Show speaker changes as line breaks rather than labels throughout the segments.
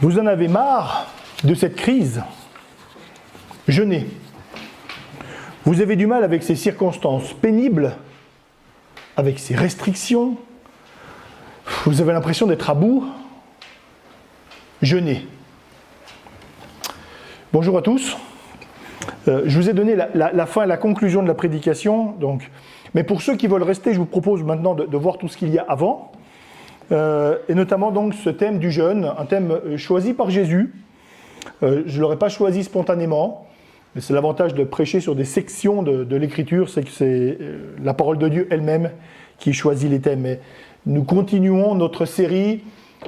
Vous en avez marre de cette crise? Jeûnez. Vous avez du mal avec ces circonstances pénibles, avec ces restrictions? Vous avez l'impression d'être à bout? Jeûnez. Bonjour à tous. Je vous ai donné la fin et la conclusion de la prédication. Mais pour ceux qui veulent rester, je vous propose maintenant de voir tout ce qu'il y a avant. Et notamment donc ce thème du jeûne, un thème choisi par Jésus. Je ne l'aurais pas choisi spontanément, mais c'est l'avantage de prêcher sur des sections de l'Écriture, c'est que c'est la parole de Dieu elle-même qui choisit les thèmes. Et nous continuons notre série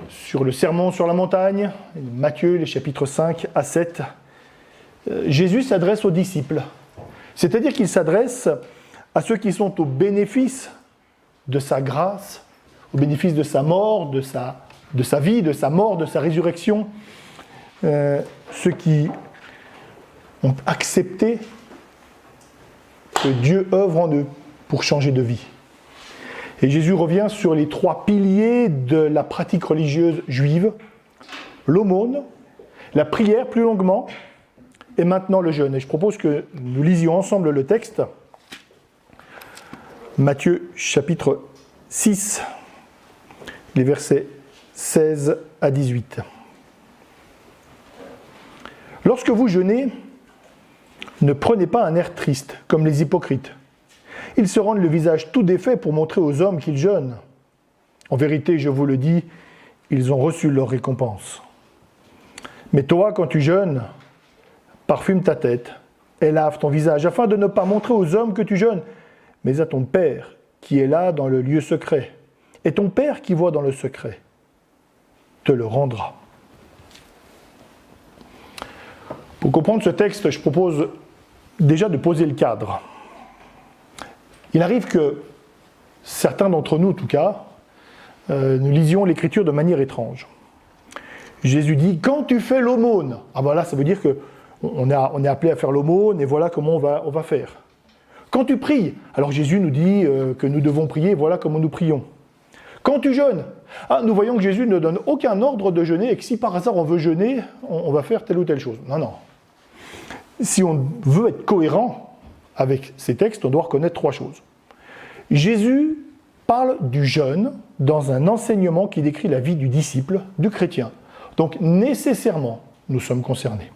sur le sermon sur la montagne, Matthieu, les chapitres 5 à 7. Jésus s'adresse aux disciples, c'est-à-dire qu'il s'adresse à ceux qui sont au bénéfice de sa grâce, au bénéfice de sa mort, de sa vie, de sa mort, de sa résurrection, ceux qui ont accepté que Dieu œuvre en eux pour changer de vie. Et Jésus revient sur les 3 piliers de la pratique religieuse juive, l'aumône, la prière plus longuement, et maintenant le jeûne. Et je propose que nous lisions ensemble le texte. Matthieu chapitre 6, les versets 16 à 18. Lorsque vous jeûnez, ne prenez pas un air triste, comme les hypocrites. Ils se rendent le visage tout défait pour montrer aux hommes qu'ils jeûnent. En vérité, je vous le dis, ils ont reçu leur récompense. Mais toi, quand tu jeûnes, parfume ta tête et lave ton visage, afin de ne pas montrer aux hommes que tu jeûnes, mais à ton Père qui est là dans le lieu secret. Et ton Père qui voit dans le secret te le rendra. Pour comprendre ce texte, je propose déjà de poser le cadre. Il arrive que certains d'entre nous, en tout cas, nous lisions l'Écriture de manière étrange. Jésus dit, quand tu fais l'aumône, ah ben là, ça veut dire qu'on est appelé à faire l'aumône, et voilà comment on va faire. Quand tu pries, alors Jésus nous dit que nous devons prier, voilà comment nous prions. Quand tu jeûnes, nous voyons que Jésus ne donne aucun ordre de jeûner, et que si par hasard on veut jeûner, on va faire telle ou telle chose. Non. Si on veut être cohérent avec ces textes, on doit reconnaître 3 choses. Jésus parle du jeûne dans un enseignement qui décrit la vie du disciple, du chrétien. Donc nécessairement, nous sommes concernés.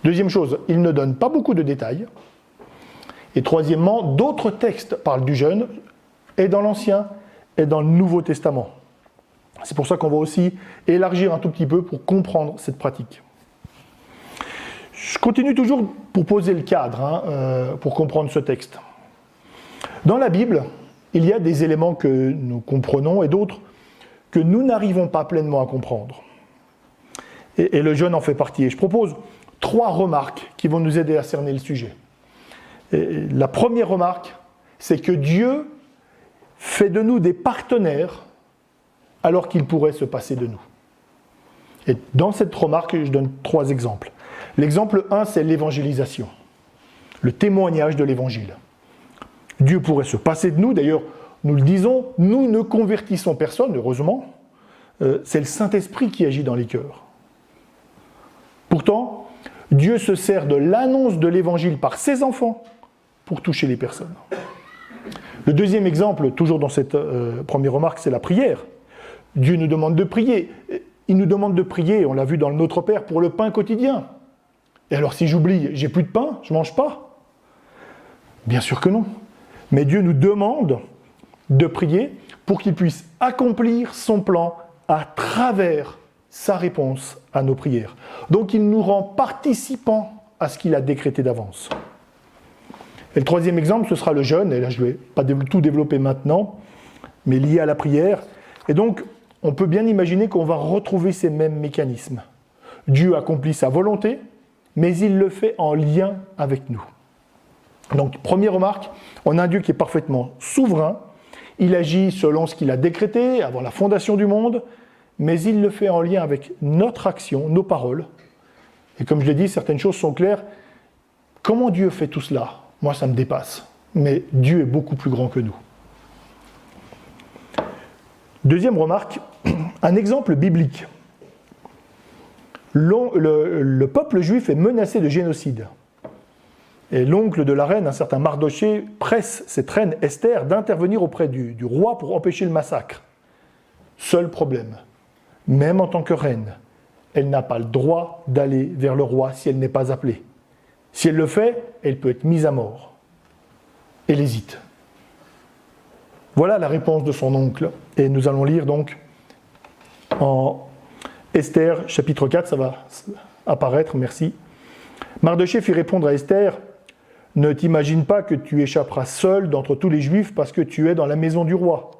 Deuxième chose, il ne donne pas beaucoup de détails. Et troisièmement, d'autres textes parlent du jeûne, et dans l'Ancien et dans le Nouveau Testament. C'est pour ça qu'on va aussi élargir un tout petit peu pour comprendre cette pratique. Je continue toujours pour poser le cadre, pour comprendre ce texte. Dans la Bible, il y a des éléments que nous comprenons et d'autres que nous n'arrivons pas pleinement à comprendre. Et le jeûne en fait partie. Et je propose 3 remarques qui vont nous aider à cerner le sujet. Et la première remarque, c'est que Dieu fait de nous des partenaires alors qu'il pourrait se passer de nous. Et dans cette remarque, je donne 3 exemples. L'exemple 1, c'est l'évangélisation, le témoignage de l'évangile. Dieu pourrait se passer de nous, d'ailleurs, nous le disons, nous ne convertissons personne, heureusement, c'est le Saint-Esprit qui agit dans les cœurs. Pourtant, Dieu se sert de l'annonce de l'évangile par ses enfants pour toucher les personnes. Le deuxième exemple, toujours dans cette première remarque, c'est la prière. Dieu nous demande de prier. Il nous demande de prier, on l'a vu dans le Notre Père, pour le pain quotidien. Et alors si j'oublie, j'ai plus de pain, je ne mange pas? Bien sûr que non. Mais Dieu nous demande de prier pour qu'il puisse accomplir son plan à travers sa réponse à nos prières. Donc il nous rend participants à ce qu'il a décrété d'avance. Et le troisième exemple, ce sera le jeûne, et là je ne vais pas tout développer maintenant, mais lié à la prière. Et donc, on peut bien imaginer qu'on va retrouver ces mêmes mécanismes. Dieu accomplit sa volonté, mais il le fait en lien avec nous. Donc, première remarque, on a un Dieu qui est parfaitement souverain, il agit selon ce qu'il a décrété avant la fondation du monde, mais il le fait en lien avec notre action, nos paroles. Et comme je l'ai dit, certaines choses sont claires. Comment Dieu fait tout cela? Moi, ça me dépasse. Mais Dieu est beaucoup plus grand que nous. Deuxième remarque, un exemple biblique. le peuple juif est menacé de génocide. Et l'oncle de la reine, un certain Mardoché, presse cette reine Esther d'intervenir auprès du roi pour empêcher le massacre. Seul problème, même en tant que reine, elle n'a pas le droit d'aller vers le roi si elle n'est pas appelée. Si elle le fait, elle peut être mise à mort. Elle hésite. Voilà la réponse de son oncle. Et nous allons lire donc en Esther, chapitre 4, ça va apparaître, merci. Mardoché fit répondre à Esther, « Ne t'imagine pas que tu échapperas seul d'entre tous les Juifs parce que tu es dans la maison du roi.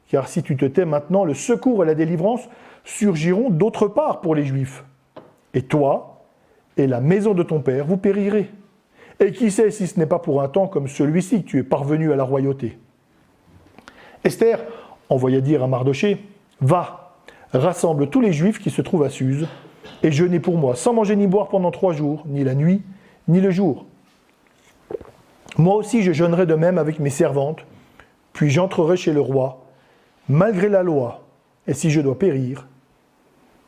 Car si tu te tais maintenant, le secours et la délivrance surgiront d'autre part pour les Juifs. Et toi et la maison de ton père, vous périrez. Et qui sait si ce n'est pas pour un temps comme celui-ci que tu es parvenu à la royauté. » Esther envoya dire à Mardoché, « Va, rassemble tous les Juifs qui se trouvent à Suse, et jeûnez pour moi, sans manger ni boire pendant 3 jours, ni la nuit, ni le jour. Moi aussi je jeûnerai de même avec mes servantes, puis j'entrerai chez le roi, malgré la loi, et si je dois périr,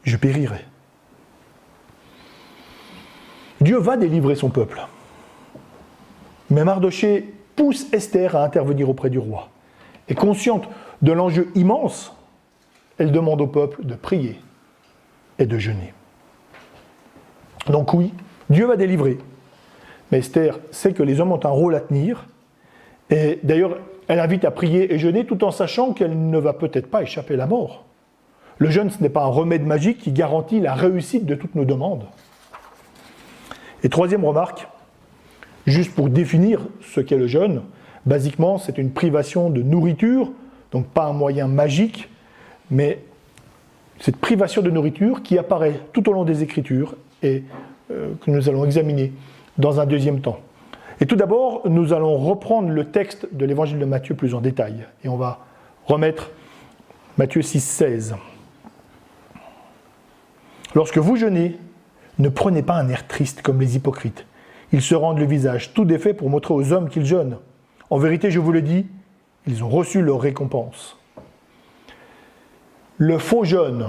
je périrai. » Dieu va délivrer son peuple. Mais Mardoché pousse Esther à intervenir auprès du roi. Et consciente de l'enjeu immense, elle demande au peuple de prier et de jeûner. Donc oui, Dieu va délivrer. Mais Esther sait que les hommes ont un rôle à tenir. Et d'ailleurs, elle invite à prier et jeûner tout en sachant qu'elle ne va peut-être pas échapper à la mort. Le jeûne, ce n'est pas un remède magique qui garantit la réussite de toutes nos demandes. Et troisième remarque, juste pour définir ce qu'est le jeûne, basiquement, c'est une privation de nourriture, donc pas un moyen magique, mais cette privation de nourriture qui apparaît tout au long des Écritures et que nous allons examiner dans un deuxième temps. Et tout d'abord, nous allons reprendre le texte de l'évangile de Matthieu plus en détail. Et on va remettre Matthieu 6, 16. « Lorsque vous jeûnez, ne prenez pas un air triste comme les hypocrites. Ils se rendent le visage tout défait pour montrer aux hommes qu'ils jeûnent. En vérité, je vous le dis, ils ont reçu leur récompense. » Le faux jeûne,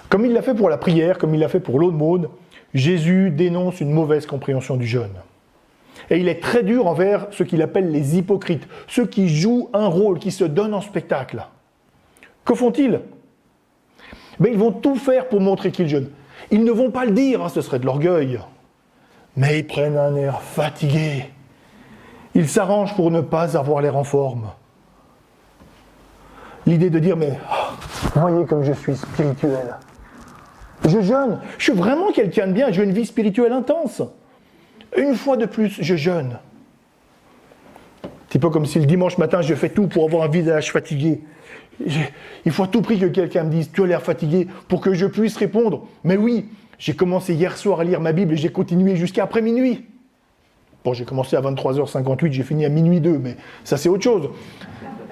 comme il l'a fait pour la prière, comme il l'a fait pour l'aumône, Jésus dénonce une mauvaise compréhension du jeûne. Et il est très dur envers ceux qu'il appelle les hypocrites, ceux qui jouent un rôle, qui se donnent en spectacle. Que font-ils ? Ils vont tout faire pour montrer qu'ils jeûnent. Ils ne vont pas le dire, ce serait de l'orgueil. Mais ils prennent un air fatigué. Ils s'arrangent pour ne pas avoir l'air en forme. L'idée de dire, mais voyez comme je suis spirituel. Je jeûne, je suis vraiment quelqu'un de bien, j'ai une vie spirituelle intense. Une fois de plus, je jeûne. Un petit peu comme si le dimanche matin, je fais tout pour avoir un visage fatigué. Il faut à tout prix que quelqu'un me dise, tu as l'air fatigué, pour que je puisse répondre, mais oui, j'ai commencé hier soir à lire ma Bible et j'ai continué jusqu'à après minuit. Bon, j'ai commencé à 23h58, j'ai fini à minuit 2, mais ça c'est autre chose.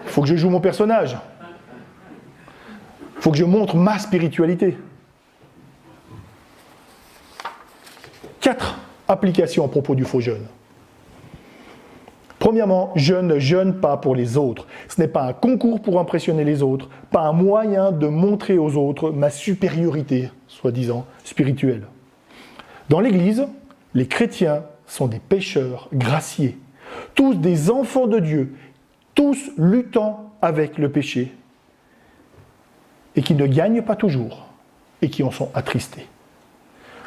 Il faut que je joue mon personnage. Il faut que je montre ma spiritualité. 4 applications à propos du faux jeûne. Premièrement, je ne jeûne pas pour les autres. Ce n'est pas un concours pour impressionner les autres, pas un moyen de montrer aux autres ma supériorité, soi-disant, spirituelle. Dans l'Église, les chrétiens sont des pécheurs graciés, tous des enfants de Dieu, tous luttant avec le péché, et qui ne gagnent pas toujours, et qui en sont attristés.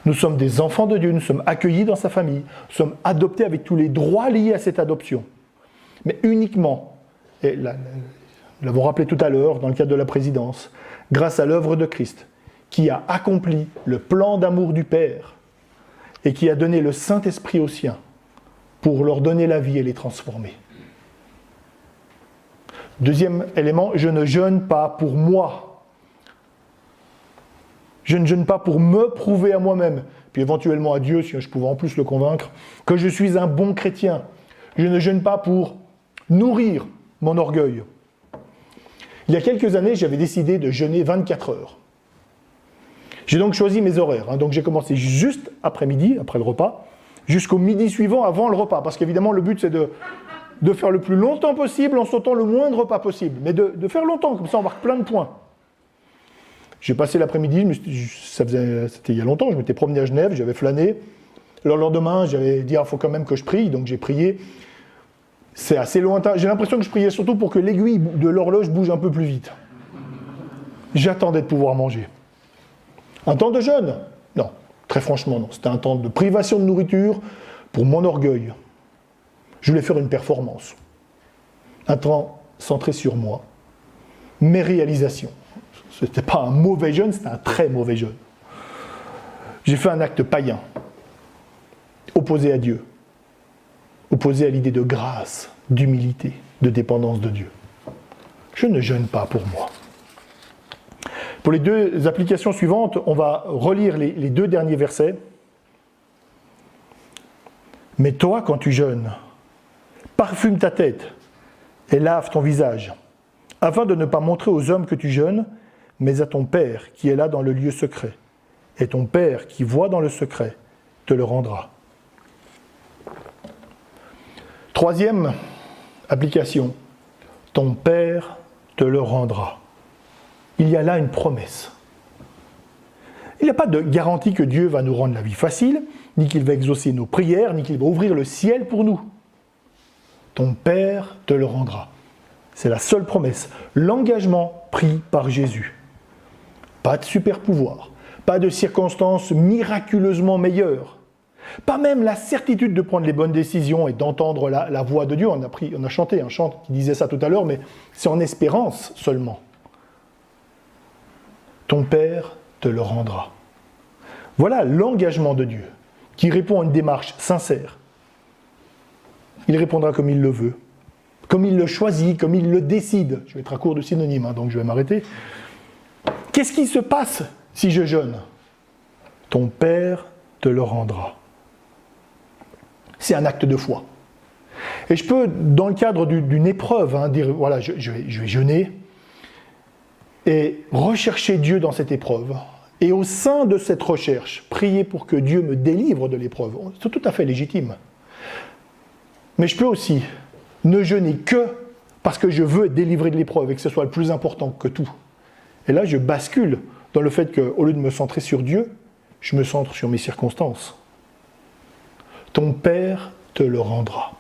Nous sommes des enfants de Dieu, nous sommes accueillis dans sa famille, nous sommes adoptés avec tous les droits liés à cette adoption. Mais uniquement, et nous l'avons rappelé tout à l'heure dans le cadre de la présidence, grâce à l'œuvre de Christ, qui a accompli le plan d'amour du Père et qui a donné le Saint-Esprit aux siens pour leur donner la vie et les transformer. Deuxième élément, je ne jeûne pas pour moi. Je ne jeûne pas pour me prouver à moi-même, puis éventuellement à Dieu, si je pouvais en plus le convaincre, que je suis un bon chrétien. Je ne jeûne pas pour nourrir mon orgueil. Il y a quelques années, j'avais décidé de jeûner 24 heures. J'ai donc choisi mes horaires. Donc j'ai commencé juste après-midi, après le repas, jusqu'au midi suivant, avant le repas. Parce qu'évidemment, le but, c'est de faire le plus longtemps possible en sautant le moindre repas possible. Mais de faire longtemps, comme ça on marque plein de points. J'ai passé l'après-midi, c'était il y a longtemps, je m'étais promené à Genève, j'avais flâné. Le lendemain, j'avais dit, il faut quand même que je prie, donc j'ai prié. C'est assez lointain. J'ai l'impression que je priais surtout pour que l'aiguille de l'horloge bouge un peu plus vite. J'attendais de pouvoir manger. Un temps de jeûne? Non, très franchement non. C'était un temps de privation de nourriture pour mon orgueil. Je voulais faire une performance. Un temps centré sur moi. Mes réalisations. Ce n'était pas un mauvais jeûne, c'était un très mauvais jeûne. J'ai fait un acte païen, opposé à Dieu, opposé à l'idée de grâce, d'humilité, de dépendance de Dieu. Je ne jeûne pas pour moi. Pour les deux applications suivantes, on va relire les deux derniers versets. Mais toi, quand tu jeûnes, parfume ta tête et lave ton visage, afin de ne pas montrer aux hommes que tu jeûnes, mais à ton Père qui est là dans le lieu secret. Et ton Père qui voit dans le secret te le rendra. Troisième application, ton Père te le rendra. Il y a là une promesse. Il n'y a pas de garantie que Dieu va nous rendre la vie facile, ni qu'il va exaucer nos prières, ni qu'il va ouvrir le ciel pour nous. Ton Père te le rendra. C'est la seule promesse. L'engagement pris par Jésus. Pas de super pouvoir, pas de circonstances miraculeusement meilleures, pas même la certitude de prendre les bonnes décisions et d'entendre la voix de Dieu. On a chanté un chant qui disait ça tout à l'heure, mais c'est en espérance seulement. Ton Père te le rendra. Voilà l'engagement de Dieu, qui répond à une démarche sincère. Il répondra comme il le veut, comme il le choisit, comme il le décide. Je vais être à court de synonymes, donc je vais m'arrêter. Qu'est-ce qui se passe si je jeûne? Ton Père te le rendra. C'est un acte de foi. Et je peux, dans le cadre d'une épreuve, dire, voilà, je vais jeûner et rechercher Dieu dans cette épreuve. Et au sein de cette recherche, prier pour que Dieu me délivre de l'épreuve. C'est tout à fait légitime. Mais je peux aussi ne jeûner que parce que je veux être délivré de l'épreuve et que ce soit le plus important que tout. Et là, je bascule dans le fait qu'au lieu de me centrer sur Dieu, je me centre sur mes circonstances. Ton Père te le rendra.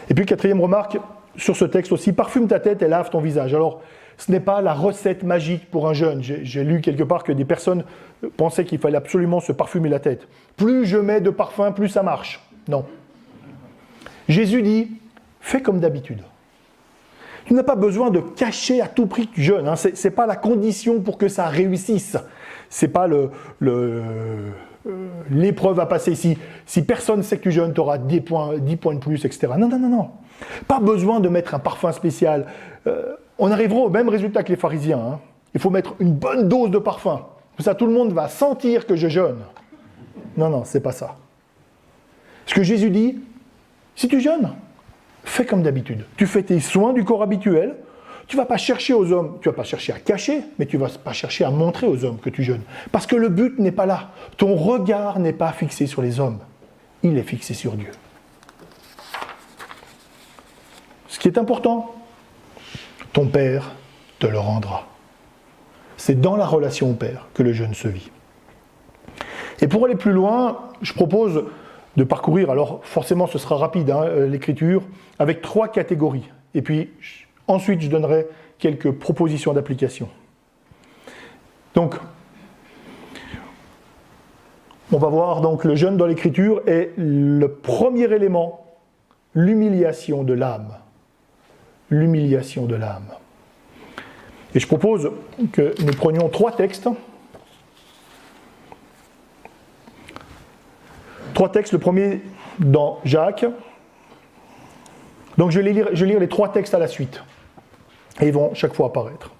Et puis, quatrième remarque, sur ce texte aussi, parfume ta tête et lave ton visage. Alors, ce n'est pas la recette magique pour un jeûne. J'ai lu quelque part que des personnes pensaient qu'il fallait absolument se parfumer la tête. Plus je mets de parfum, plus ça marche. Non. Jésus dit, fais comme d'habitude. Tu n'as pas besoin de cacher à tout prix que tu jeûnes. Ce n'est pas la condition pour que ça réussisse. Ce n'est pas l'épreuve à passer ici. Si personne ne sait que tu jeûnes, tu auras 10 points de plus, etc. Non. Pas besoin de mettre un parfum spécial. On arrivera au même résultat que les pharisiens. Il faut mettre une bonne dose de parfum. Comme ça, tout le monde va sentir que je jeûne. Non, c'est pas ça. Ce que Jésus dit, si tu jeûnes, fais comme d'habitude. Tu fais tes soins du corps habituel. Tu ne vas pas chercher aux hommes, tu ne vas pas chercher à cacher, mais tu ne vas pas chercher à montrer aux hommes que tu jeûnes. Parce que le but n'est pas là. Ton regard n'est pas fixé sur les hommes. Il est fixé sur Dieu. Ce qui est important, ton Père te le rendra. C'est dans la relation au Père que le jeûne se vit. Et pour aller plus loin, je propose de parcourir, alors forcément ce sera rapide, l'écriture, avec 3 catégories. Et puis ensuite je donnerai quelques propositions d'application. Donc, on va voir donc le jeûne dans l'écriture est le premier élément, l'humiliation de l'âme. L'humiliation de l'âme. Et je propose que nous prenions 3 textes. 3 textes, le premier dans Jacques. Donc je vais lire les 3 textes à la suite. Et ils vont chaque fois apparaître.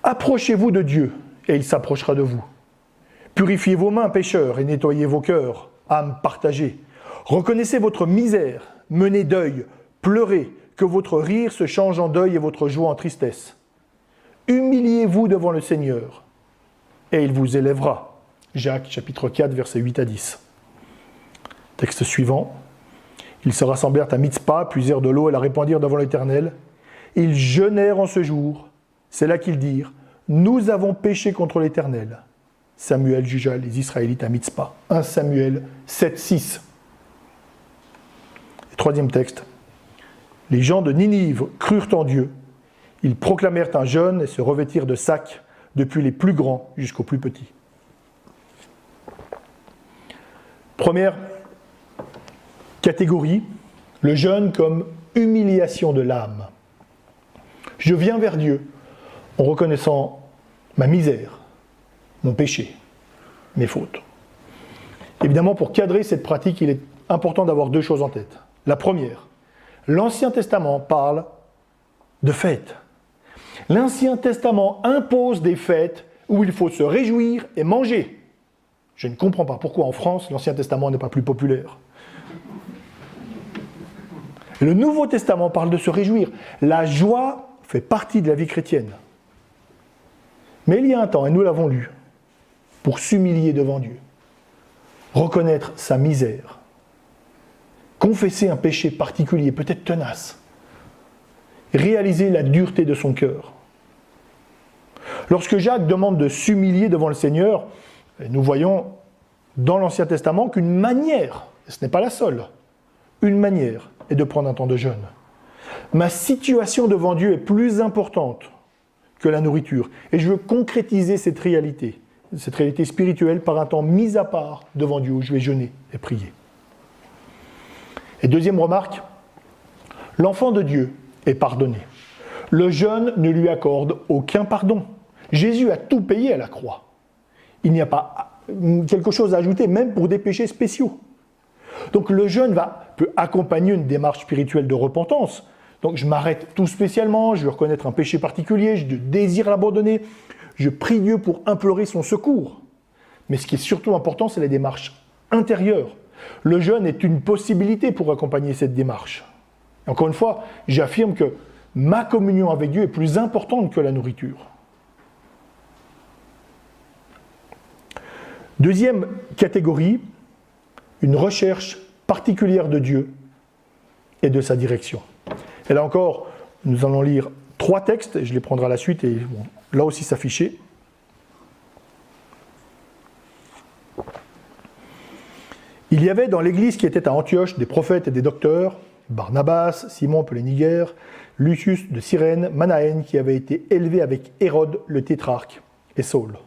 Approchez-vous de Dieu, et il s'approchera de vous. Purifiez vos mains, pécheurs, et nettoyez vos cœurs, âmes partagées. Reconnaissez votre misère, menez deuil, pleurez, que votre rire se change en deuil et votre joie en tristesse. Humiliez-vous devant le Seigneur, et il vous élèvera. Jacques, chapitre 4, versets 8 à 10. Texte suivant. Ils se rassemblèrent à Mitzpah, puisèrent de l'eau et la répandirent devant l'Éternel. Ils jeûnèrent en ce jour c'est là qu'ils dirent « Nous avons péché contre l'Éternel ». Samuel jugea les Israélites à Mitzpah. 1 Samuel 7, 6. Troisième texte. Les gens de Ninive crurent en Dieu. Ils proclamèrent un jeûne et se revêtirent de sacs, depuis les plus grands jusqu'aux plus petits. Première catégorie, le jeûne comme humiliation de l'âme. Je viens vers Dieu en reconnaissant ma misère, mon péché, mes fautes. Évidemment, pour cadrer cette pratique, il est important d'avoir deux choses en tête. La première, l'Ancien Testament parle de fêtes. L'Ancien Testament impose des fêtes où il faut se réjouir et manger. Je ne comprends pas pourquoi en France, l'Ancien Testament n'est pas plus populaire. Le Nouveau Testament parle de se réjouir. La joie fait partie de la vie chrétienne. Mais il y a un temps, et nous l'avons lu, pour s'humilier devant Dieu, reconnaître sa misère, confesser un péché particulier, peut-être tenace, réaliser la dureté de son cœur. Lorsque Jacques demande de s'humilier devant le Seigneur, nous voyons dans l'Ancien Testament qu'une manière, et ce n'est pas la seule, une manière est de prendre un temps de jeûne. Ma situation devant Dieu est plus importante que la nourriture, et je veux concrétiser cette réalité spirituelle par un temps mis à part devant Dieu où je vais jeûner et prier. Et deuxième remarque, l'enfant de Dieu est pardonné. Le jeûne ne lui accorde aucun pardon. Jésus a tout payé à la croix. Il n'y a pas quelque chose à ajouter, même pour des péchés spéciaux. Donc le jeûne peut accompagner une démarche spirituelle de repentance. Donc je m'arrête tout spécialement, je veux reconnaître un péché particulier, je désire l'abandonner, je prie Dieu pour implorer son secours. Mais ce qui est surtout important, c'est la démarche intérieure. Le jeûne est une possibilité pour accompagner cette démarche. Encore une fois, j'affirme que ma communion avec Dieu est plus importante que la nourriture. Deuxième catégorie, une recherche particulière de Dieu et de sa direction. Et là encore, nous allons lire 3 textes, et je les prendrai à la suite, et bon, là aussi s'afficher. Il y avait dans l'église qui était à Antioche des prophètes et des docteurs, Barnabas, Simon appelé Niger, Lucius de Cyrène, Manaën, qui avait été élevé avec Hérode le tétrarque, et Saul.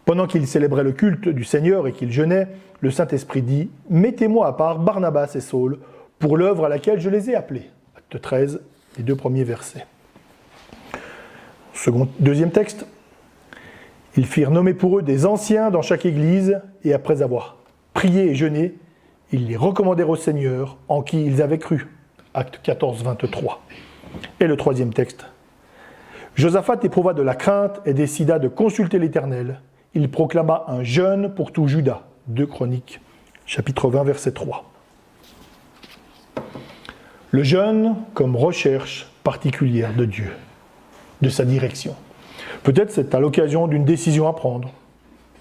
Pendant qu'ils célébraient le culte du Seigneur et qu'ils jeûnaient, le Saint-Esprit dit « Mettez-moi à part Barnabas et Saul pour l'œuvre à laquelle je les ai appelés. » Acte 13, les 2 premiers versets. Deuxième texte. Ils firent nommer pour eux des anciens dans chaque église, et après avoir prié et jeûné, ils les recommandèrent au Seigneur en qui ils avaient cru. Acte 14, 23. Et le troisième texte. Josaphat éprouva de la crainte et décida de consulter l'Éternel. Il proclama un jeûne pour tout Juda. 2 Chroniques, chapitre 20, verset 3. Le jeûne comme recherche particulière de Dieu, de sa direction. Peut-être c'est à l'occasion d'une décision à prendre.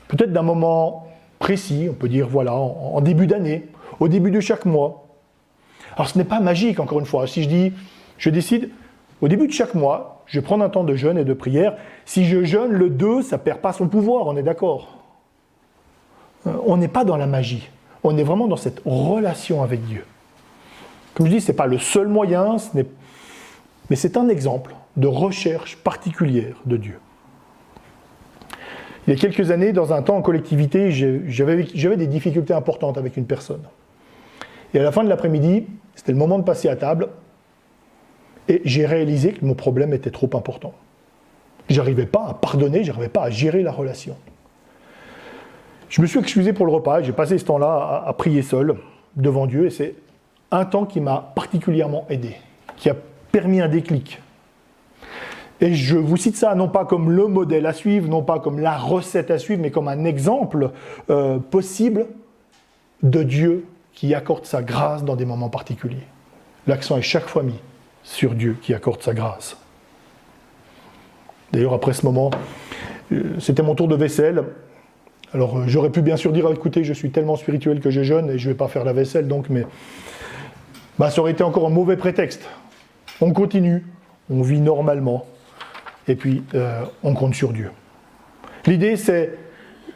Peut-être d'un moment précis, on peut dire voilà, en début d'année, au début de chaque mois. Alors ce n'est pas magique, encore une fois. Si je dis, je décide, au début de chaque mois, je vais prendre un temps de jeûne et de prière. Si je jeûne le 2, ça ne perd pas son pouvoir, on est d'accord. On n'est pas dans la magie. On est vraiment dans cette relation avec Dieu. Comme je dis, ce n'est pas le seul moyen, mais c'est un exemple de recherche particulière de Dieu. Il y a quelques années, dans un temps en collectivité, j'avais des difficultés importantes avec une personne. Et à la fin de l'après-midi, c'était le moment de passer à table, et j'ai réalisé que mon problème était trop important. Je n'arrivais pas à pardonner, je n'arrivais pas à gérer la relation. Je me suis excusé pour le repas, j'ai passé ce temps-là à prier seul, devant Dieu, et c'est un temps qui m'a particulièrement aidé, qui a permis un déclic. Et je vous cite ça non pas comme le modèle à suivre, non pas comme la recette à suivre, mais comme un exemple possible de Dieu qui accorde sa grâce dans des moments particuliers. L'accent est chaque fois mis sur Dieu qui accorde sa grâce. D'ailleurs, après ce moment, c'était mon tour de vaisselle. Alors, j'aurais pu bien sûr dire, écoutez, je suis tellement spirituel que je jeûne et je ne vais pas faire la vaisselle, donc, mais ça aurait été encore un mauvais prétexte. On continue, on vit normalement. et puis on compte sur Dieu. L'idée c'est,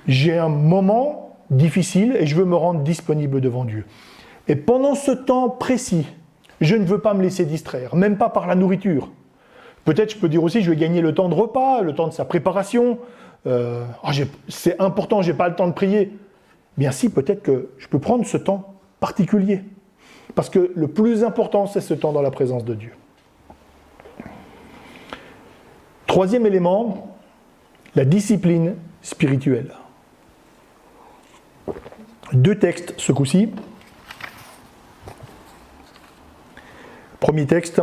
j'ai un moment difficile et je veux me rendre disponible devant Dieu. Et pendant ce temps précis, je ne veux pas me laisser distraire, même pas par la nourriture. Peut-être je peux dire aussi, je vais gagner le temps de repas, le temps de sa préparation. C'est important, je n'ai pas le temps de prier. Bien si, peut-être que je peux prendre ce temps particulier. Parce que le plus important, c'est ce temps dans la présence de Dieu. Troisième élément, la discipline spirituelle. 2 textes ce coup-ci. Premier texte.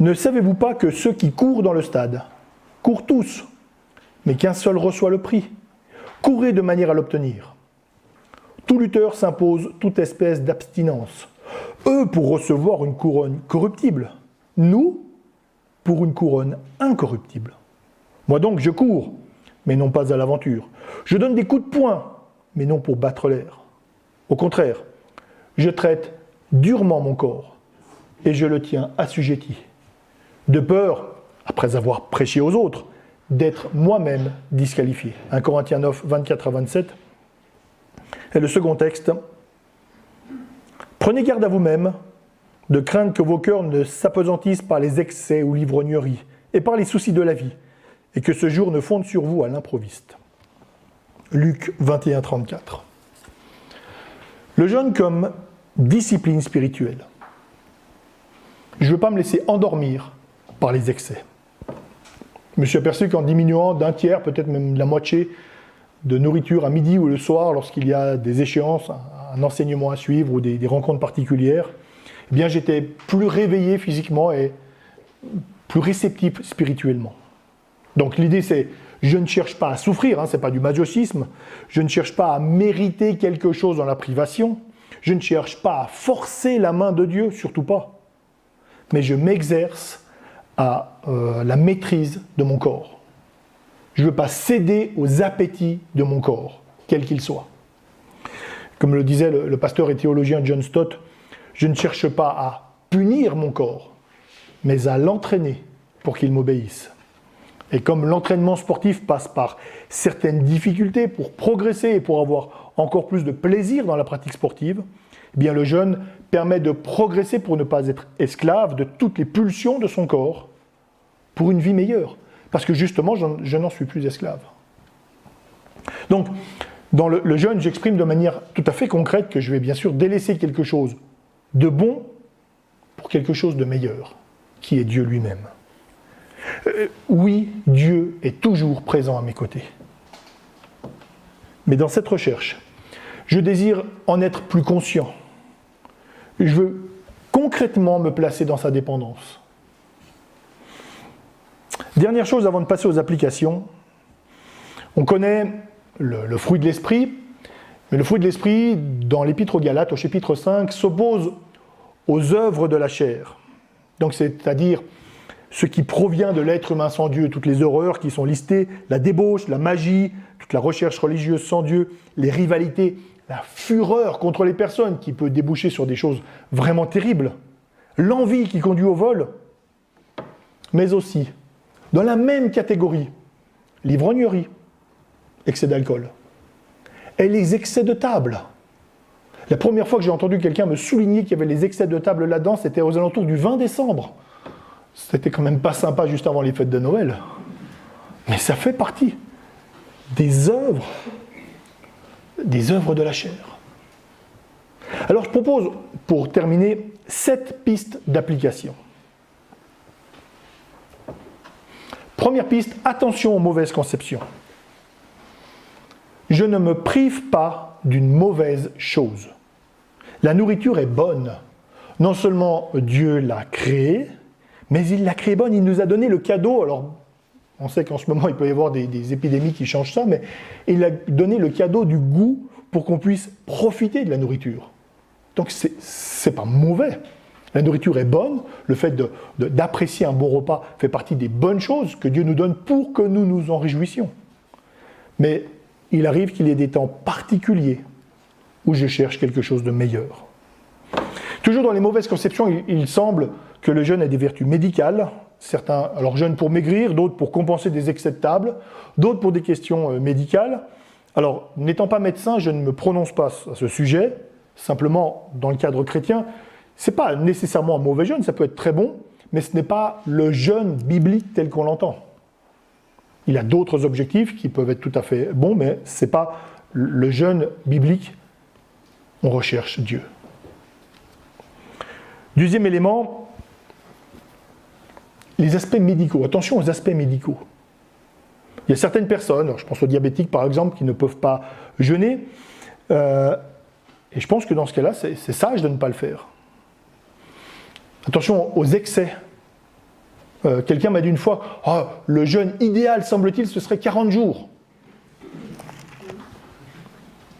Ne savez-vous pas que ceux qui courent dans le stade courent tous, mais qu'un seul reçoit le prix? Courez de manière à l'obtenir. Tout lutteur s'impose toute espèce d'abstinence. Eux pour recevoir une couronne corruptible, nous pour une couronne incorruptible. Moi donc je cours, mais non pas à l'aventure. Je donne des coups de poing, mais non pour battre l'air. Au contraire, je traite durement mon corps et je le tiens assujetti, de peur, après avoir prêché aux autres, d'être moi-même disqualifié. 1 Corinthiens 9, 24 à 27. Et le second texte. Prenez garde à vous-même, de craindre que vos cœurs ne s'apesantissent par les excès ou l'ivrognerie, et par les soucis de la vie, et que ce jour ne fonde sur vous à l'improviste. Luc 21, 34. Le jeûne comme discipline spirituelle. Je ne veux pas me laisser endormir par les excès. Je me suis aperçu qu'en diminuant d'un tiers, peut-être même de la moitié, de nourriture à midi ou le soir, lorsqu'il y a des échéances, un enseignement à suivre ou des rencontres particulières, eh bien j'étais plus réveillé physiquement et plus réceptif spirituellement. Donc l'idée c'est, je ne cherche pas à souffrir, ce n'est pas du masochisme, je ne cherche pas à mériter quelque chose dans la privation, je ne cherche pas à forcer la main de Dieu, surtout pas, mais je m'exerce à la maîtrise de mon corps. Je ne veux pas céder aux appétits de mon corps, quel qu'il soit. Comme le disait le pasteur et théologien John Stott, je ne cherche pas à punir mon corps, mais à l'entraîner pour qu'il m'obéisse. Et comme l'entraînement sportif passe par certaines difficultés pour progresser et pour avoir encore plus de plaisir dans la pratique sportive, eh bien le jeûne permet de progresser pour ne pas être esclave de toutes les pulsions de son corps pour une vie meilleure. Parce que justement, je n'en suis plus esclave. Donc, dans le jeûne, j'exprime de manière tout à fait concrète que je vais bien sûr délaisser quelque chose de bon pour quelque chose de meilleur, qui est Dieu lui-même. Oui, Dieu est toujours présent à mes côtés. Mais dans cette recherche, je désire en être plus conscient. Je veux concrètement me placer dans sa dépendance. Dernière chose avant de passer aux applications. On connaît le fruit de l'esprit, mais le fruit de l'esprit, dans l'Épître aux Galates, au chapitre 5, s'oppose aux œuvres de la chair. Donc c'est-à-dire ce qui provient de l'être humain sans Dieu, toutes les horreurs qui sont listées, la débauche, la magie, toute la recherche religieuse sans Dieu, les rivalités, la fureur contre les personnes qui peut déboucher sur des choses vraiment terribles, l'envie qui conduit au vol, mais aussi, dans la même catégorie, l'ivrognerie, excès d'alcool, et les excès de table. La première fois que j'ai entendu quelqu'un me souligner qu'il y avait les excès de table là-dedans, c'était aux alentours du 20 décembre. C'était quand même pas sympa juste avant les fêtes de Noël. Mais ça fait partie des œuvres de la chair. Alors je propose, pour terminer, 7 pistes d'application. Première piste, attention aux mauvaises conceptions. Je ne me prive pas d'une mauvaise chose. La nourriture est bonne. Non seulement Dieu l'a créée, mais il l'a créée bonne, il nous a donné le cadeau. Alors, on sait qu'en ce moment, il peut y avoir des épidémies qui changent ça, mais il a donné le cadeau du goût pour qu'on puisse profiter de la nourriture. Donc, c'est pas mauvais. La nourriture est bonne, le fait d'apprécier un bon repas fait partie des bonnes choses que Dieu nous donne pour que nous nous en réjouissions. Mais il arrive qu'il y ait des temps particuliers où je cherche quelque chose de meilleur. Toujours dans les mauvaises conceptions, il semble que le jeûne ait des vertus médicales, Certains alors jeûnent pour maigrir, d'autres pour compenser des excès de table, d'autres pour des questions médicales. Alors, n'étant pas médecin, je ne me prononce pas à ce sujet. Simplement, dans le cadre chrétien, ce n'est pas nécessairement un mauvais jeûne, ça peut être très bon, mais ce n'est pas le jeûne biblique tel qu'on l'entend. Il a d'autres objectifs qui peuvent être tout à fait bons, mais ce n'est pas le jeûne biblique. On recherche Dieu. Deuxième élément, les aspects médicaux. Attention aux aspects médicaux. Il y a certaines personnes, je pense aux diabétiques par exemple, qui ne peuvent pas jeûner, et je pense que dans ce cas-là, c'est sage de ne pas le faire. Attention aux excès. Quelqu'un m'a dit une fois, le jeûne idéal, semble-t-il, ce serait 40 jours.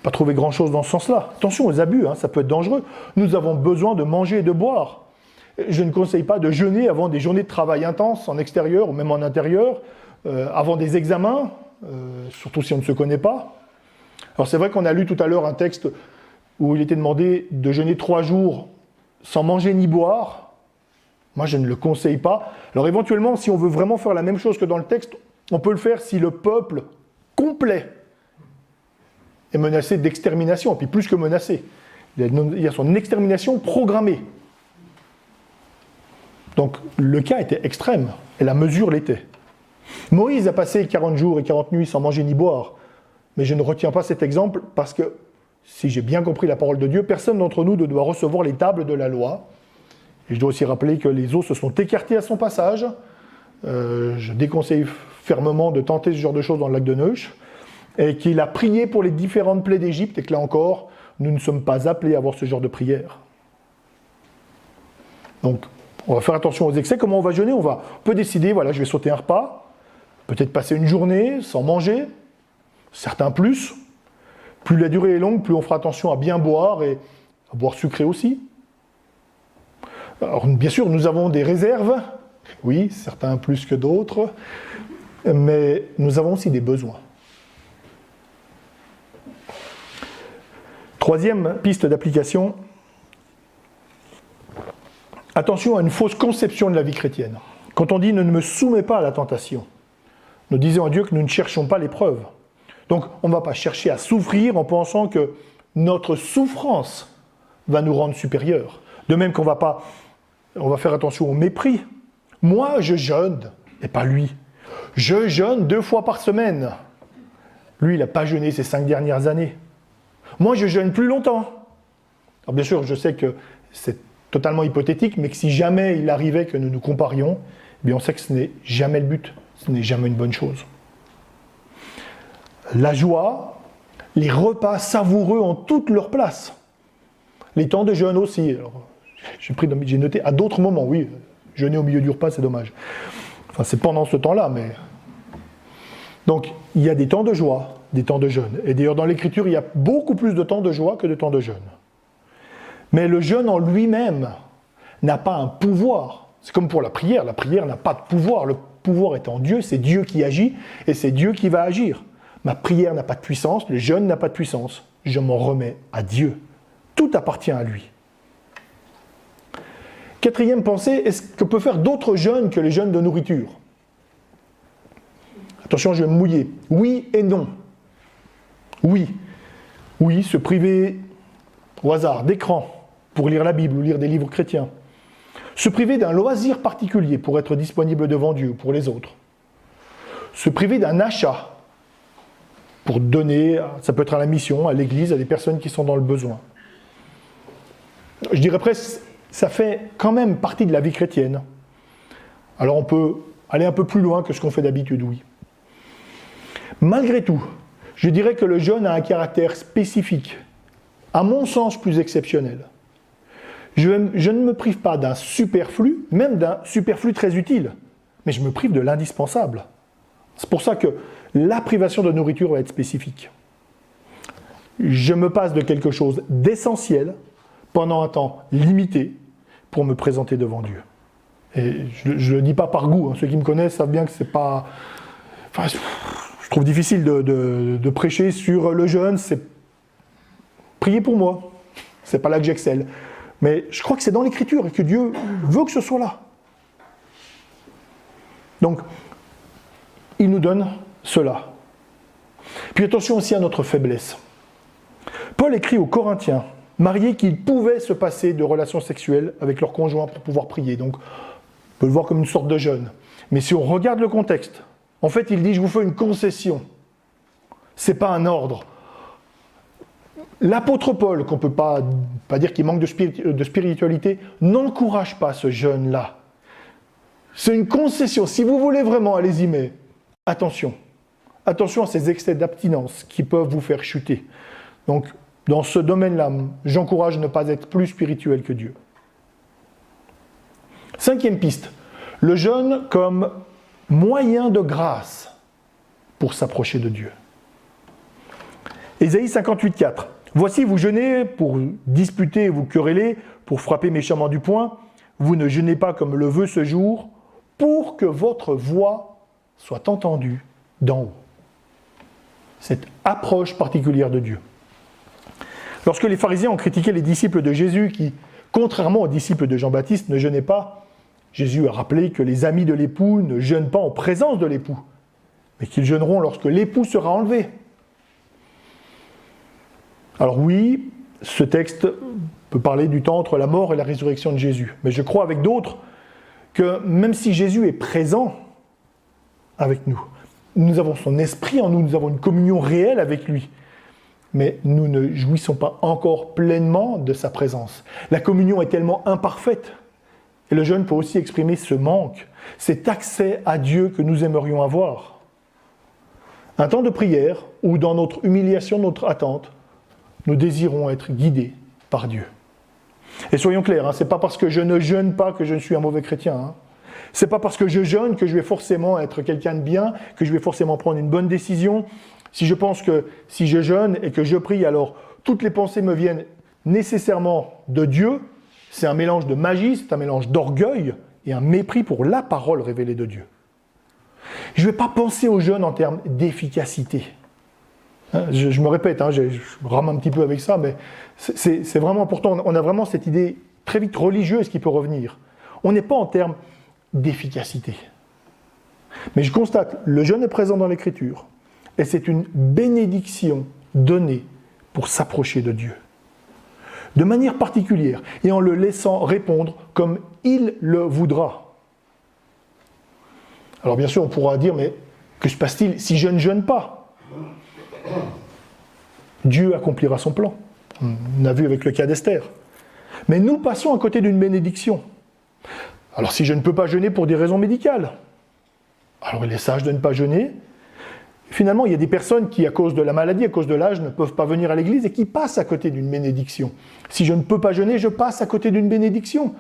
Pas trouvé grand-chose dans ce sens-là. Attention aux abus, ça peut être dangereux. Nous avons besoin de manger et de boire. Je ne conseille pas de jeûner avant des journées de travail intenses en extérieur ou même en intérieur, avant des examens, surtout si on ne se connaît pas. Alors c'est vrai qu'on a lu tout à l'heure un texte où il était demandé de jeûner 3 jours sans manger ni boire. Moi, je ne le conseille pas. Alors éventuellement, si on veut vraiment faire la même chose que dans le texte, on peut le faire si le peuple complet est menacé d'extermination, et puis plus que menacé. Il y a son extermination programmée. Donc le cas était extrême, et la mesure l'était. Moïse a passé 40 jours et 40 nuits sans manger ni boire, mais je ne retiens pas cet exemple parce que, si j'ai bien compris la parole de Dieu, personne d'entre nous ne doit recevoir les tables de la loi. Et je dois aussi rappeler que les eaux se sont écartées à son passage. Je déconseille fermement de tenter ce genre de choses dans le lac de Neuch. Et qu'il a prié pour les différentes plaies d'Égypte, et que là encore, nous ne sommes pas appelés à avoir ce genre de prière. Donc, on va faire attention aux excès. Comment on va jeûner ? On peut décider, voilà, je vais sauter un repas, peut-être passer une journée sans manger, certains plus. Plus la durée est longue, plus on fera attention à bien boire, et à boire sucré aussi. Alors, bien sûr, nous avons des réserves, oui, certains plus que d'autres, mais nous avons aussi des besoins. Troisième piste d'application, attention à une fausse conception de la vie chrétienne. Quand on dit « ne me soumets pas à la tentation », nous disons à Dieu que nous ne cherchons pas l'épreuve. Donc, on ne va pas chercher à souffrir en pensant que notre souffrance va nous rendre supérieurs. De même qu'on va faire attention au mépris. Moi, je jeûne, et pas lui. Je jeûne 2 fois par semaine. Lui, il n'a pas jeûné ces 5 dernières années. Moi, je jeûne plus longtemps. Alors, bien sûr, je sais que c'est totalement hypothétique, mais que si jamais il arrivait que nous nous comparions, eh bien, on sait que ce n'est jamais le but, ce n'est jamais une bonne chose. La joie, les repas savoureux ont toute leur place. Les temps de jeûne aussi. Alors, j'ai noté à d'autres moments, oui, jeûner au milieu du repas, c'est dommage. Enfin, c'est pendant ce temps-là, mais... Donc, il y a des temps de joie, des temps de jeûne. Et d'ailleurs, dans l'Écriture, il y a beaucoup plus de temps de joie que de temps de jeûne. Mais le jeûne en lui-même n'a pas un pouvoir. C'est comme pour la prière n'a pas de pouvoir. Le pouvoir est en Dieu, c'est Dieu qui agit, et c'est Dieu qui va agir. Ma prière n'a pas de puissance, le jeûne n'a pas de puissance. Je m'en remets à Dieu. Tout appartient à lui. Quatrième pensée, est-ce qu'on peut faire d'autres jeûnes que les jeûnes de nourriture ? Attention, je vais me mouiller. Oui et non. Oui. Oui, se priver au hasard d'écran pour lire la Bible ou lire des livres chrétiens. Se priver d'un loisir particulier pour être disponible devant Dieu ou pour les autres. Se priver d'un achat pour donner, ça peut être à la mission, à l'église, à des personnes qui sont dans le besoin. Je dirais presque, ça fait quand même partie de la vie chrétienne. Alors on peut aller un peu plus loin que ce qu'on fait d'habitude, oui. Malgré tout, je dirais que le jeûne a un caractère spécifique, à mon sens plus exceptionnel. Je ne me prive pas d'un superflu, même d'un superflu très utile, mais je me prive de l'indispensable. C'est pour ça que la privation de nourriture va être spécifique. Je me passe de quelque chose d'essentiel pendant un temps limité pour me présenter devant Dieu. Et je ne le dis pas par goût, ceux qui me connaissent savent bien que c'est pas... Enfin, je trouve difficile de prêcher sur le jeûne, c'est prier pour moi, c'est pas là que j'excelle. Mais je crois que c'est dans l'Écriture et que Dieu veut que ce soit là. Donc, il nous donne cela. Puis attention aussi à notre faiblesse. Paul écrit aux Corinthiens, mariés, qu'ils pouvaient se passer de relations sexuelles avec leur conjoint pour pouvoir prier. Donc, on peut le voir comme une sorte de jeûne. Mais si on regarde le contexte, en fait, il dit, je vous fais une concession. Ce n'est pas un ordre. L'apôtre Paul, qu'on ne peut pas dire qu'il manque de spiritualité, n'encourage pas ce jeûne-là. C'est une concession. Si vous voulez vraiment, allez-y, mais attention. Attention à ces excès d'abstinence qui peuvent vous faire chuter. Donc, dans ce domaine-là, j'encourage à ne pas être plus spirituel que Dieu. 5e piste, le jeûne comme moyen de grâce pour s'approcher de Dieu. Ésaïe 58,4. Voici, vous jeûnez pour disputer et vous quereller, pour frapper méchamment du poing. Vous ne jeûnez pas comme le veut ce jour, pour que votre voix soit entendue d'en haut. Cette approche particulière de Dieu. Lorsque les pharisiens ont critiqué les disciples de Jésus qui, contrairement aux disciples de Jean-Baptiste, ne jeûnaient pas, Jésus a rappelé que les amis de l'époux ne jeûnent pas en présence de l'époux, mais qu'ils jeûneront lorsque l'époux sera enlevé. Alors oui, ce texte peut parler du temps entre la mort et la résurrection de Jésus, mais je crois avec d'autres que même si Jésus est présent avec nous, nous avons son esprit en nous, nous avons une communion réelle avec lui, mais nous ne jouissons pas encore pleinement de sa présence. La communion est tellement imparfaite, et le jeûne peut aussi exprimer ce manque, cet accès à Dieu que nous aimerions avoir. Un temps de prière où dans notre humiliation, notre attente, nous désirons être guidés par Dieu. Et soyons clairs, ce n'est pas parce que je ne jeûne pas que je suis un mauvais chrétien. Ce n'est pas parce que je jeûne que je vais forcément être quelqu'un de bien, que je vais forcément prendre une bonne décision. Si je pense que si je jeûne et que je prie, alors toutes les pensées me viennent nécessairement de Dieu, c'est un mélange de magie, c'est un mélange d'orgueil et un mépris pour la parole révélée de Dieu. Je ne vais pas penser au jeûne en termes d'efficacité. Je me répète, je rame un petit peu avec ça, mais c'est vraiment important. On a vraiment cette idée très vite religieuse qui peut revenir. On n'est pas en termes d'efficacité. Mais je constate, le jeûne est présent dans l'Écriture, et c'est une bénédiction donnée pour s'approcher de Dieu. De manière particulière, et en le laissant répondre comme il le voudra. Alors bien sûr, on pourra dire, mais que se passe-t-il si je ne jeûne pas ? Dieu accomplira son plan. On a vu avec le cas d'Esther. Mais nous passons à côté d'une bénédiction. Alors si je ne peux pas jeûner pour des raisons médicales, alors il est sage de ne pas jeûner. Finalement, il y a des personnes qui, à cause de la maladie, à cause de l'âge, ne peuvent pas venir à l'église et qui passent à côté d'une bénédiction. Si je ne peux pas jeûner, je passe à côté d'une bénédiction.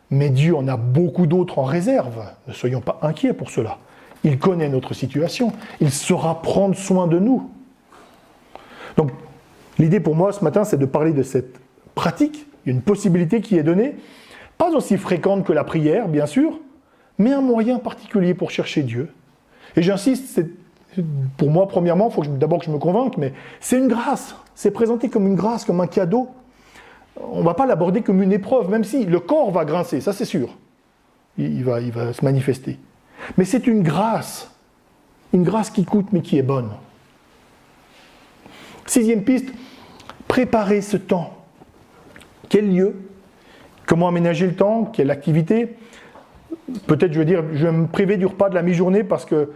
Mais Dieu en a beaucoup d'autres en réserve. Ne soyons pas inquiets pour cela. Il connaît notre situation. Il saura prendre soin de nous. Donc, l'idée pour moi ce matin, c'est de parler de cette pratique. Il y a une possibilité qui est donnée, pas aussi fréquente que la prière, bien sûr, mais un moyen particulier pour chercher Dieu. Et j'insiste, pour moi, premièrement, il faut d'abord que je me convainque, mais c'est une grâce. C'est présenté comme une grâce, comme un cadeau. On ne va pas l'aborder comme une épreuve, même si le corps va grincer, ça c'est sûr. Il va se manifester. Mais c'est une grâce qui coûte, mais qui est bonne. 6e piste, préparer ce temps. Quel lieu ? Comment aménager le temps ? Quelle activité ? Peut-être, je vais me priver du repas de la mi-journée parce que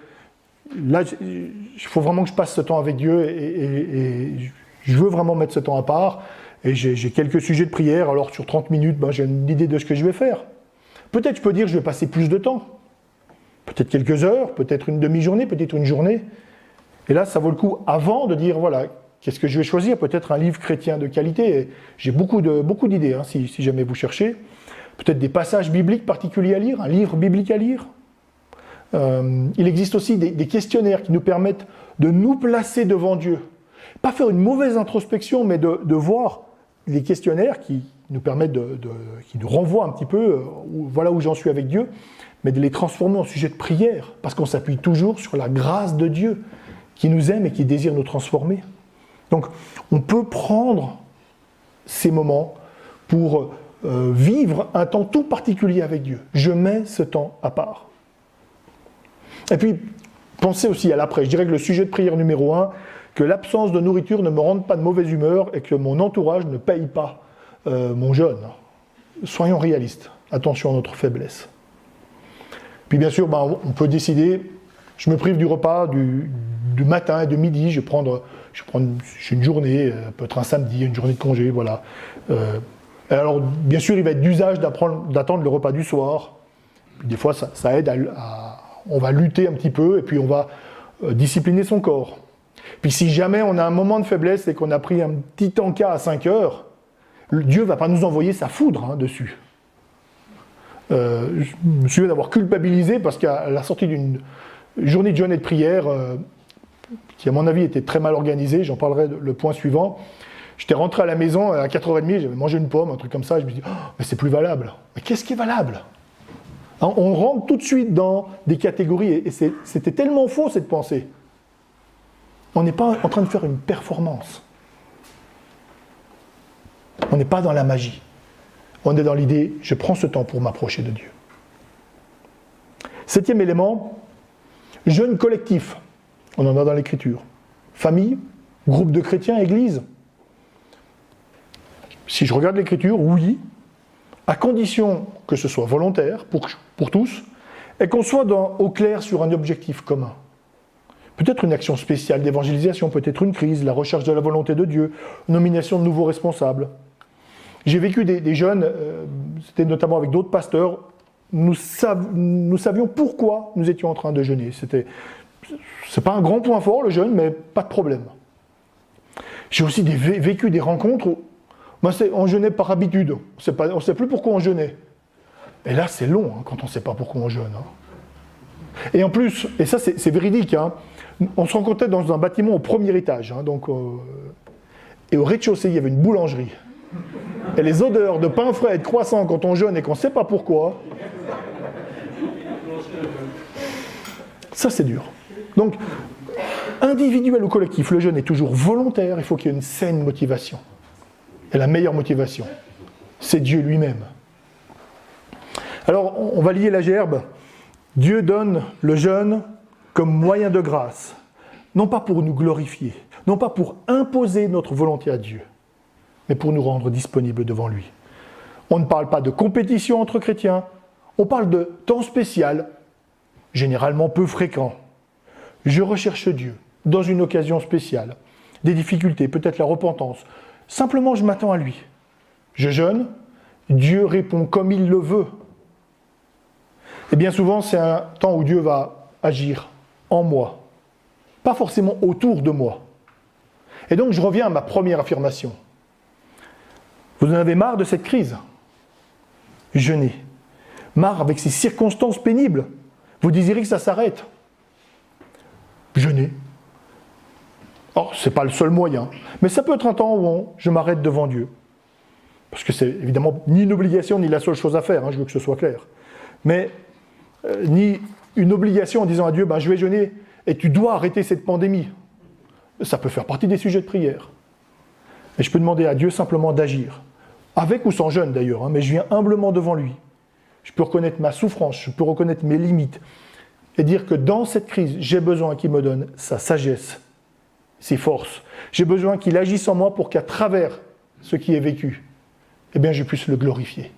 là, il faut vraiment que je passe ce temps avec Dieu et je veux vraiment mettre ce temps à part. Et j'ai quelques sujets de prière, alors sur 30 minutes, j'ai une idée de ce que je vais faire. Peut-être je peux dire que je vais passer plus de temps. Peut-être quelques heures, peut-être une demi-journée, peut-être une journée. Et là, ça vaut le coup, avant de dire, voilà, qu'est-ce que je vais choisir ? Peut-être un livre chrétien de qualité. Et j'ai beaucoup d'idées, si jamais vous cherchez. Peut-être des passages bibliques particuliers à lire, un livre biblique à lire. Il existe aussi des questionnaires qui nous permettent de nous placer devant Dieu. Pas faire une mauvaise introspection, mais de voir les questionnaires qui nous permettent qui nous renvoient un petit peu, voilà où j'en suis avec Dieu, mais de les transformer en sujet de prière, parce qu'on s'appuie toujours sur la grâce de Dieu, qui nous aime et qui désire nous transformer. Donc, on peut prendre ces moments pour vivre un temps tout particulier avec Dieu. Je mets ce temps à part. Et puis, pensez aussi à l'après. Je dirais que le sujet de prière numéro 1, que l'absence de nourriture ne me rende pas de mauvaise humeur et que mon entourage ne paye pas mon jeûne. Soyons réalistes. Attention à notre faiblesse. Puis bien sûr, on peut décider, je me prive du repas du matin et de midi, je vais prendre une journée, peut-être un samedi, une journée de congé, voilà. Alors, bien sûr, il va être d'usage d'attendre le repas du soir. Puis, des fois, ça aide on va lutter un petit peu et puis on va discipliner son corps. Puis si jamais on a un moment de faiblesse et qu'on a pris un petit encas à 5 heures, Dieu ne va pas nous envoyer sa foudre dessus. Je me souviens d'avoir culpabilisé parce qu'à la sortie d'une journée de jeûne et de prière, qui à mon avis était très mal organisée, j'en parlerai le point suivant, j'étais rentré à la maison à 4h30, j'avais mangé une pomme, un truc comme ça, je me dis mais c'est plus valable. Mais qu'est-ce qui est valable ? On rentre tout de suite dans des catégories, et c'était tellement faux cette pensée. On n'est pas en train de faire une performance. On n'est pas dans la magie. On est dans l'idée, je prends ce temps pour m'approcher de Dieu. 7e élément, jeûne collectif. On en a dans l'Écriture. Famille, groupe de chrétiens, église. Si je regarde l'Écriture, oui, à condition que ce soit volontaire pour tous, et qu'on soit au clair sur un objectif commun. Peut-être une action spéciale d'évangélisation, peut-être une crise, la recherche de la volonté de Dieu, nomination de nouveaux responsables. J'ai vécu des jeunes, c'était notamment avec d'autres pasteurs, nous savions pourquoi nous étions en train de jeûner. C'est pas un grand point fort le jeûne, mais pas de problème. J'ai aussi vécu des rencontres où on jeûnait par habitude, on ne sait plus pourquoi on jeûnait. Et là c'est long quand on ne sait pas pourquoi on jeûne. Et en plus, et ça c'est véridique, on se rencontrait dans un bâtiment au premier étage, et au rez-de-chaussée il y avait une boulangerie. Et les odeurs de pain frais et de croissants quand on jeûne et qu'on ne sait pas pourquoi, ça c'est dur. Donc, individuel ou collectif, le jeûne est toujours volontaire, il faut qu'il y ait une saine motivation. Et la meilleure motivation, c'est Dieu lui-même. Alors, on va lier la gerbe. Dieu donne le jeûne comme moyen de grâce, non pas pour nous glorifier, non pas pour imposer notre volonté à Dieu, mais pour nous rendre disponibles devant lui. On ne parle pas de compétition entre chrétiens, on parle de temps spécial, généralement peu fréquent. Je recherche Dieu dans une occasion spéciale, des difficultés, peut-être la repentance. Simplement, je m'attends à lui. Je jeûne, Dieu répond comme il le veut. Et bien souvent, c'est un temps où Dieu va agir en moi, pas forcément autour de moi. Et donc, je reviens à ma première affirmation. Vous en avez marre de cette crise ? Jeûnez. Marre avec ces circonstances pénibles ? Vous désirez que ça s'arrête ? Jeûnez. Or, ce n'est pas le seul moyen, mais ça peut être un temps où je m'arrête devant Dieu. Parce que c'est évidemment ni une obligation, ni la seule chose à faire, je veux que ce soit clair. Mais ni une obligation en disant à Dieu, je vais jeûner et tu dois arrêter cette pandémie. Ça peut faire partie des sujets de prière. Et je peux demander à Dieu simplement d'agir. Avec ou sans jeûne d'ailleurs, mais je viens humblement devant lui. Je peux reconnaître ma souffrance, je peux reconnaître mes limites. Et dire que dans cette crise, j'ai besoin qu'il me donne sa sagesse, ses forces. J'ai besoin qu'il agisse en moi pour qu'à travers ce qui est vécu, je puisse le glorifier.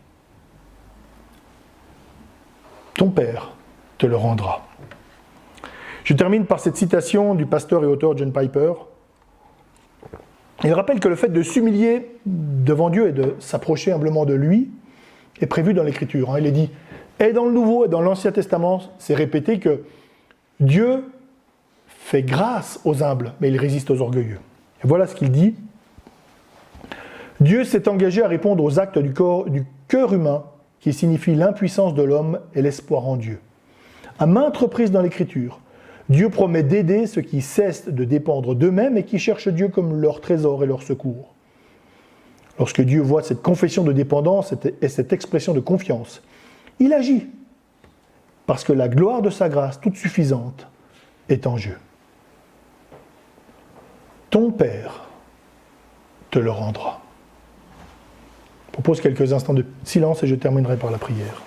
Ton Père te le rendra. Je termine par cette citation du pasteur et auteur John Piper. Il rappelle que le fait de s'humilier devant Dieu et de s'approcher humblement de lui est prévu dans l'Écriture. Il est dit, et dans le Nouveau et dans l'Ancien Testament, c'est répété que Dieu fait grâce aux humbles, mais il résiste aux orgueilleux. Et voilà ce qu'il dit. Dieu s'est engagé à répondre aux actes du cœur humain qui signifient l'impuissance de l'homme et l'espoir en Dieu. À maintes reprises dans l'Écriture, Dieu promet d'aider ceux qui cessent de dépendre d'eux-mêmes et qui cherchent Dieu comme leur trésor et leur secours. Lorsque Dieu voit cette confession de dépendance et cette expression de confiance, il agit, parce que la gloire de sa grâce toute suffisante est en jeu. Ton Père te le rendra. Je propose quelques instants de silence et je terminerai par la prière.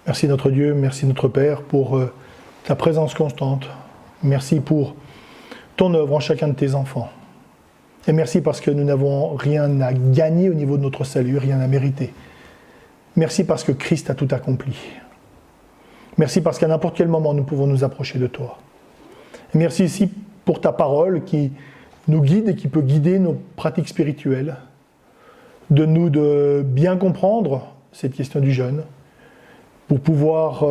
Merci notre Dieu, merci notre Père pour ta présence constante. Merci pour ton œuvre en chacun de tes enfants. Et merci parce que nous n'avons rien à gagner au niveau de notre salut, rien à mériter. Merci parce que Christ a tout accompli. Merci parce qu'à n'importe quel moment, nous pouvons nous approcher de toi. Et merci aussi pour ta parole qui nous guide et qui peut guider nos pratiques spirituelles, de bien comprendre cette question du jeûne, pour pouvoir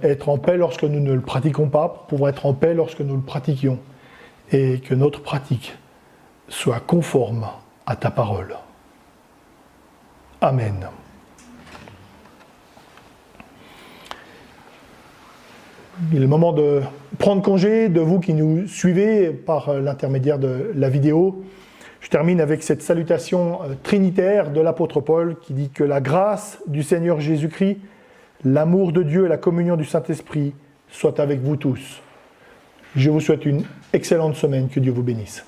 être en paix lorsque nous ne le pratiquons pas, pour pouvoir être en paix lorsque nous le pratiquions, et que notre pratique soit conforme à ta parole. Amen. Il est le moment de prendre congé de vous qui nous suivez par l'intermédiaire de la vidéo. Je termine avec cette salutation trinitaire de l'apôtre Paul qui dit que la grâce du Seigneur Jésus-Christ, l'amour de Dieu et la communion du Saint-Esprit soient avec vous tous. Je vous souhaite une excellente semaine. Que Dieu vous bénisse.